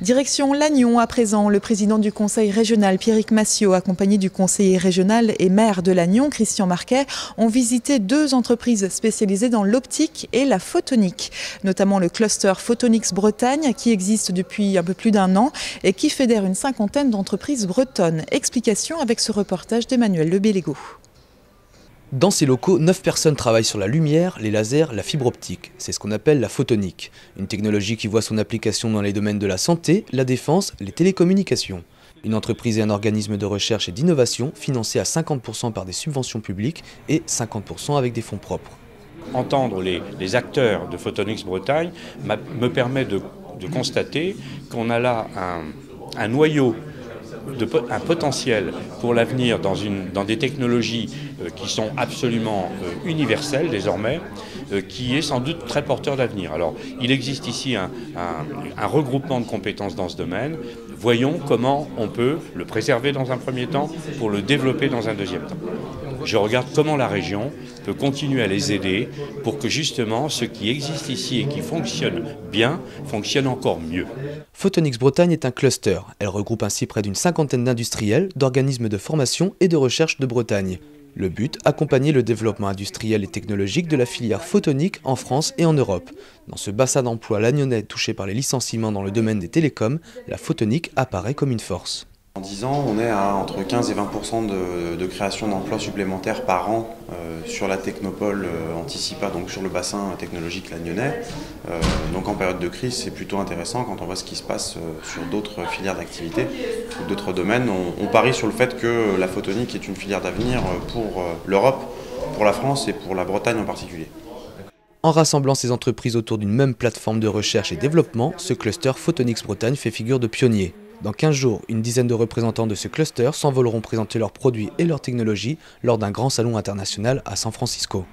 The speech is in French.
Direction Lannion à présent. Le président du conseil régional, Pierrick Massiot, accompagné du conseiller régional et maire de Lannion, Christian Marquet, ont visité deux entreprises spécialisées dans l'optique et la photonique. Notamment le cluster Photonics Bretagne qui existe depuis un peu plus d'un an et qui fédère une cinquantaine d'entreprises bretonnes. Explication avec ce reportage d'Emmanuel Lebelego. Dans ces locaux, 9 personnes travaillent sur la lumière, les lasers, la fibre optique. C'est ce qu'on appelle la photonique. Une technologie qui voit son application dans les domaines de la santé, la défense, les télécommunications. Une entreprise et un organisme de recherche et d'innovation financés à 50% par des subventions publiques et 50% avec des fonds propres. Entendre les acteurs de Photonics Bretagne me permet de constater qu'on a là un noyau, un potentiel pour l'avenir dans des technologies qui sont absolument universelles désormais, qui est sans doute très porteur d'avenir. Alors, il existe ici un regroupement de compétences dans ce domaine. Voyons comment on peut le préserver dans un premier temps pour le développer dans un deuxième temps. Je regarde comment la région peut continuer à les aider pour que justement ce qui existe ici et qui fonctionne bien, fonctionne encore mieux. Photonics Bretagne est un cluster. Elle regroupe ainsi près d'une cinquantaine d'industriels, d'organismes de formation et de recherche de Bretagne. Le but, accompagner le développement industriel et technologique de la filière photonique en France et en Europe. Dans ce bassin d'emploi lagnonnais touché par les licenciements dans le domaine des télécoms, la photonique apparaît comme une force. En 10 ans, on est à entre 15 et 20% de création d'emplois supplémentaires par an sur la technopole Anticipa, donc sur le bassin technologique lagnonnais. Donc en période de crise, c'est plutôt intéressant quand on voit ce qui se passe sur d'autres filières d'activité ou d'autres domaines. On parie sur le fait que la photonique est une filière d'avenir pour l'Europe, pour la France et pour la Bretagne en particulier. En rassemblant ces entreprises autour d'une même plateforme de recherche et développement, ce cluster Photonics Bretagne fait figure de pionnier. Dans 15 jours, une dizaine de représentants de ce cluster s'envoleront présenter leurs produits et leurs technologies lors d'un grand salon international à San Francisco.